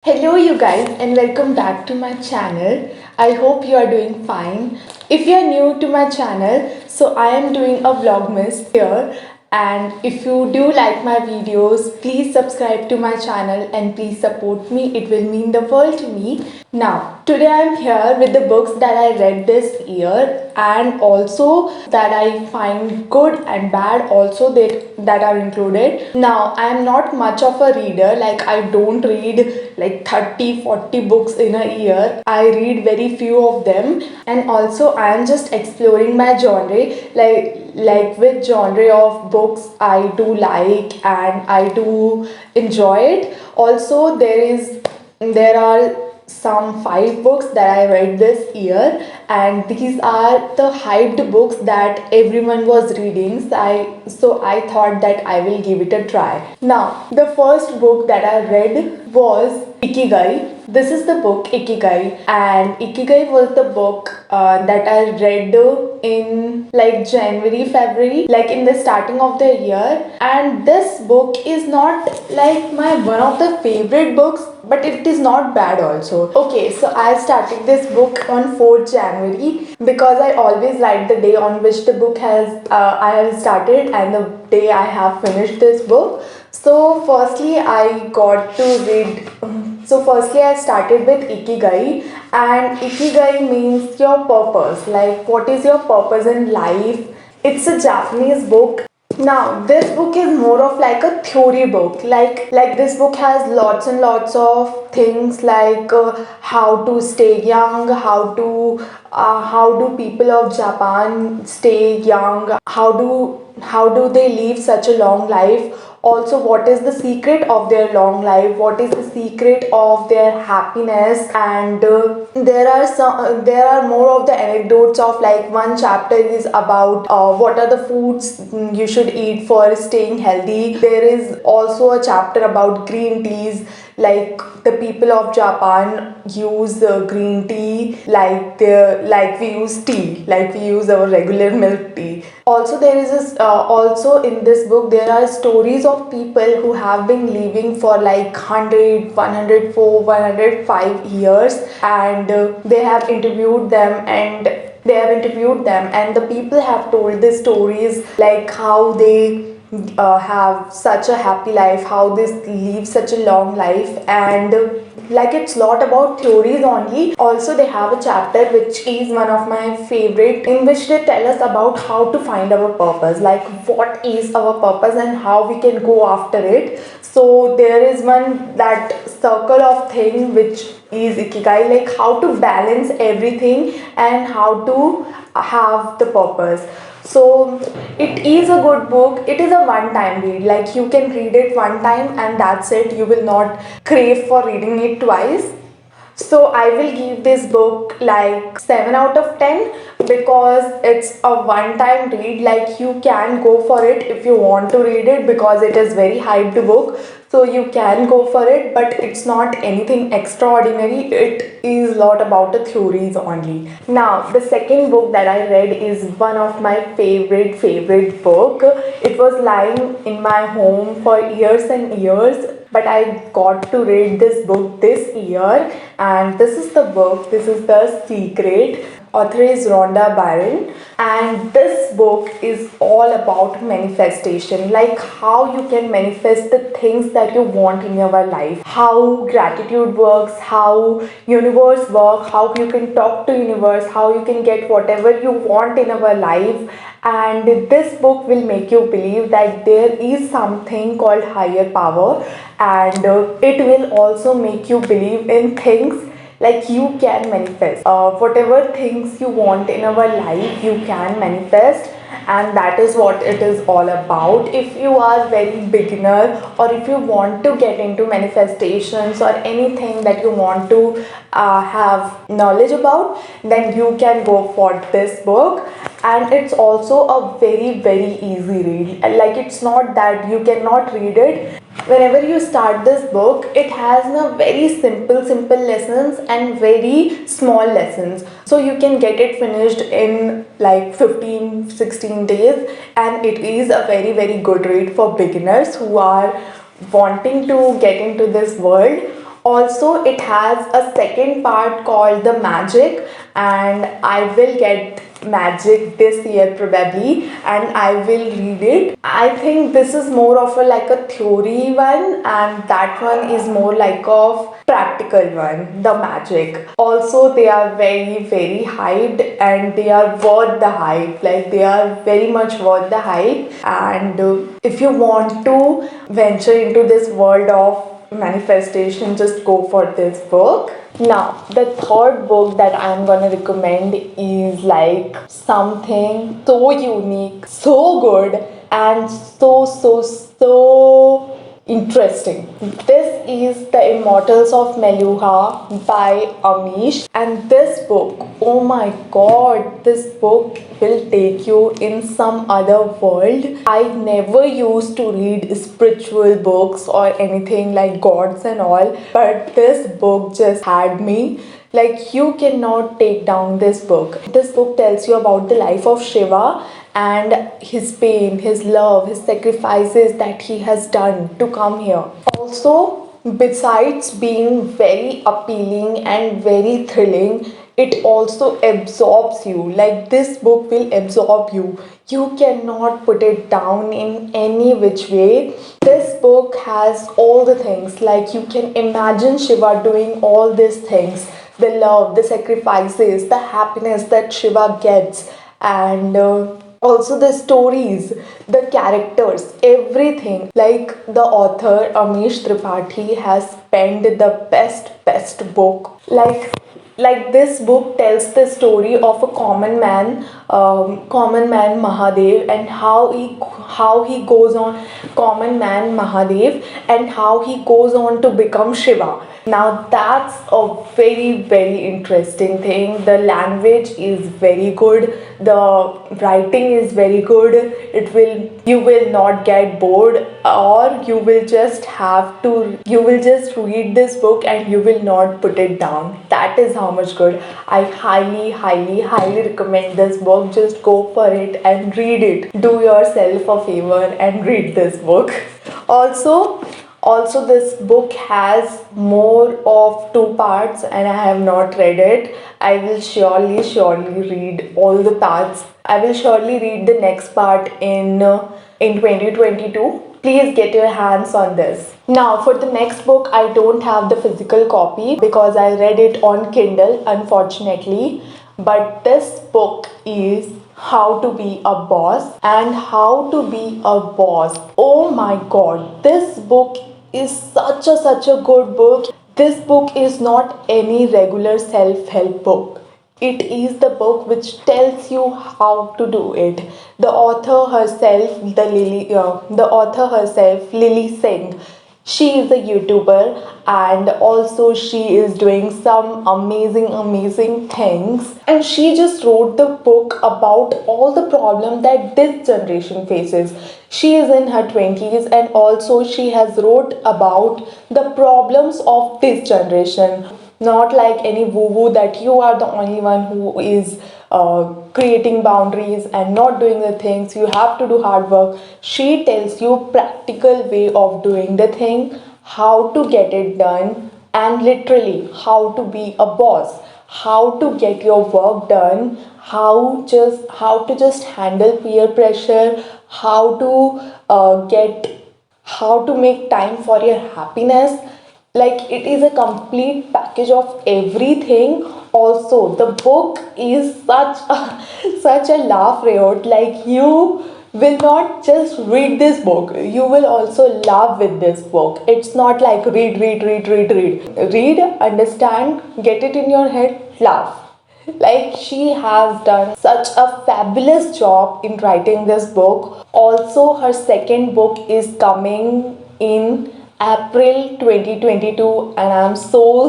Hello you guys and welcome back to my channel. I hope you are doing fine. If you are new to my channel, so I am doing a vlogmas here, and if you do like my videos, please subscribe to my channel and please support me. It will mean the world to me. Now, today I am here with the books that I read this year and also that I find good and bad also that are included. Now, I am not much of a reader, like I don't read like 30-40 books in a year. I read very few of them, and also I am just exploring my genre, like which genre of books I do like and I do enjoy it. Also there are some 5 books that I read this year, and these are the hyped books that everyone was reading. So I thought that I will give it a try. Now, the first book that I read was Ikigai. This is the book Ikigai, and Ikigai was the book that I read in like January, February, like in the starting of the year. And this book is not like my one of the favorite books, but it is not bad also. Okay, so I started this book on 4th January because I always like the day on which the book has I have started and the day I have finished this book. So firstly I got to read so firstly I started with Ikigai, and Ikigai means your purpose, like what is your purpose in life. It's a Japanese book. Now, this book is more of like a theory book. Like this book has lots and lots of things like how to stay young, how do people of Japan stay young, how do they live such a long life. Also, what is the secret of their long life, what is the secret of their happiness. And there are more of the anecdotes of, like, one chapter is about what are the foods you should eat for staying healthy. There is also a chapter about green teas, like the people of Japan use green tea like we use tea, like we use our regular milk tea. Also, there is this also in this book there are stories of people who have been living for like 100, 104, 105 years, and they have interviewed them, and the people have told the stories, like how they have such a happy life, how they live such a long life. And like, it's not about theories only. Also, they have a chapter which is one of my favorite, in which they tell us about how to find our purpose, like what is our purpose and how we can go after it. So there is one, that circle of thing, which is Ikigai, like how to balance everything and how to have the purpose. So it is a good book. It is a one time read, like you can read it one time and that's it. You will not crave for reading it twice. So I will give this book like 7 out of 10 because it's a one time read. Like, you can go for it if you want to read it because it is very hyped book. So you can go for it, but it's not anything extraordinary. It is a lot about the theories only. Now, the second book that I read is one of my favorite book. It was lying in my home for years and years, but I got to read this book this year, and this is the book. This is The Secret. Author is Rhonda Byrne, and this book is all about manifestation, like how you can manifest the things that you want in your life, how gratitude works, how universe work, how you can talk to universe, how you can get whatever you want in our life. And this book will make you believe that there is something called higher power, and it will also make you believe in things, like you can manifest whatever things you want in our life. You can manifest, and that is what it is all about. If you are very beginner, or if you want to get into manifestations or anything that you want to have knowledge about, then you can go for this book. And it's also a very easy read. Like, it's not that you cannot read it. Whenever you start this book, it has a very simple lessons and very small lessons, so you can get it finished in like 15-16 days. And it is a very good read for beginners who are wanting to get into this world. Also, it has a second part called The Magic, and I will get Magic this year probably, and I will read it. I think this is more of a like a theory one, and that one is more like of practical one, The Magic. Also, they are very very hyped, and they are worth the hype. Like they are very much worth the hype. And if you want to venture into this world of manifestation, just go for this book. Now the third book that I'm gonna recommend is like something so unique, so good, and so interesting. This is The Immortals of Meluha by Amish, and this book, oh my god, this book will take you in some other world. I never used to read spiritual books or anything like gods and all, but this book just had me. Like, you cannot take down this book. This book tells you about the life of Shiva and his pain, his love, his sacrifices that he has done to come here. Also, besides being very appealing and very thrilling, it also absorbs you. Like, this book will absorb you. You cannot put it down in any which way. This book has all the things. Like, you can imagine Shiva doing all these things, the love, the sacrifices, the happiness that Shiva gets, and also the stories, the characters, everything. Like, the author Amish Tripathi has penned the best book. Like this book tells the story of a common man Mahadev, and how he goes on, common man Mahadev, and how he goes on to become Shiva. Now that's a very very interesting thing. The language is very good, the writing is very good. It will You will not get bored, or you will just read this book and you will not put it down. That is how much good. I highly recommend this book. Just go for it and read it. Do yourself a favor and read this book. Also, this book has more of two parts, and I have not read it. I will surely read all the parts. I will surely read the next part in 2022. Please get your hands on this. Now, for the next book, I don't have the physical copy because I read it on Kindle, unfortunately. But this book is How to Be a Boss and How to Be a Boss. Oh my god, this book is such a good book. This book is not any regular self-help book. It is the book which tells you how to do it. The author herself, Lily Singh, she is a YouTuber, and also she is doing some amazing things. And she just wrote the book about all the problem that this generation faces. She is in her 20s, and also she has wrote about the problems of this generation. Not like any woo woo that you are the only one who is creating boundaries and not doing the things. You have to do hard work. She tells you practical way of doing the thing, how to get it done, and literally how to be a boss, how to get your work done, how to just handle peer pressure, how to how to make time for your happiness. Like, it is a complete package of everything. Also, the book is such a laugh riot. Like, you will not just read this book, you will also laugh with this book. It's not like read, understand, get it in your head, laugh. Like, she has done such a fabulous job in writing this book. Also, her second book is coming in April 2022, and I'm so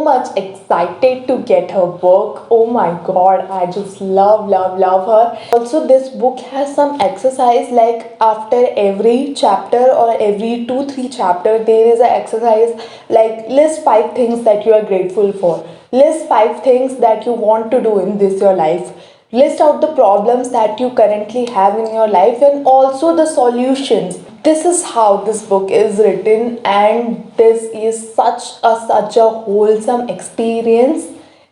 much excited to get her book. Oh my god, I just love her. Also, this book has some exercise, like after every chapter or every 2-3 chapter there is an exercise, like list 5 things that you are grateful for. List 5 things that you want to do in this your life. List out the problems that you currently have in your life and also the solutions. This is how this book is written, and this is such a wholesome experience.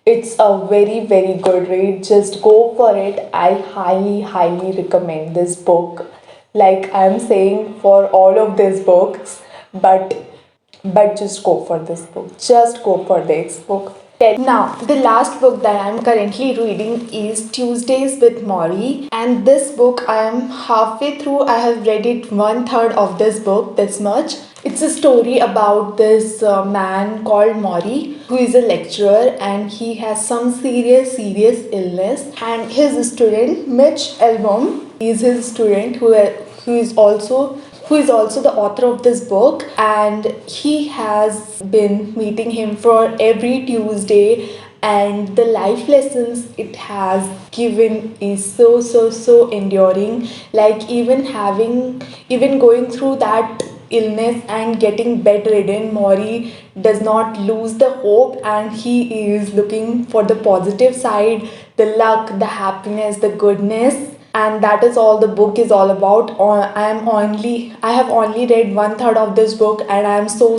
It's a very good read. Just go for it. I highly recommend this book, like I'm saying for all of these books. But just go for this book. Just go for this book. Now, the last book that I'm currently reading is Tuesdays with Mori, and this book I am halfway through. I have read it one third of this book, this much. It's a story about this man called Mori, who is a lecturer, and he has some serious illness. And his student Mitch Album is his student, who is also the author of this book, and he has been meeting him for every Tuesday, and the life lessons it has given is so enduring. Like even going through that illness and getting bedridden, Mori does not lose the hope, and he is looking for the positive side, the luck, the happiness, the goodness. And that is all the book is all about. I have only read one third of this book, and I am so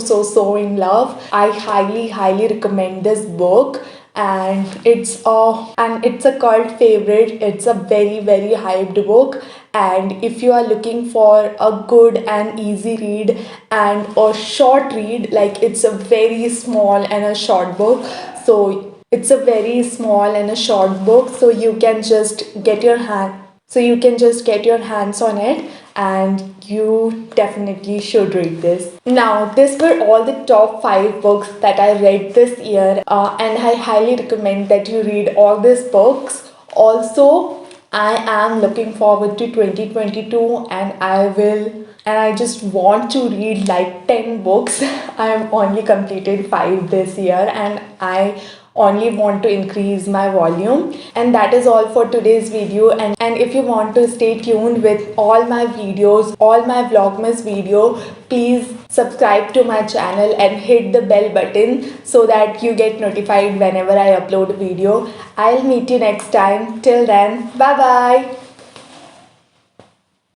in love. I highly recommend this book, and it's a cult favorite. It's a very hyped book, and if you are looking for a good and easy read and a short read, like it's a very small and a short book, so it's a very small and a short book, so you can just get your hands on it, and you definitely should read this. Now, these were all the top 5 books that I read this year, and I highly recommend that you read all these books. Also, I am looking forward to 2022, and I just want to read like 10 books. I have only completed 5 this year, and I only want to increase my volume. And that is all for today's video. And if you want to stay tuned with all my videos, all my vlogmas video, please subscribe to my channel and hit the bell button so that you get notified whenever I upload a video. I'll meet you next time. Till then, bye bye.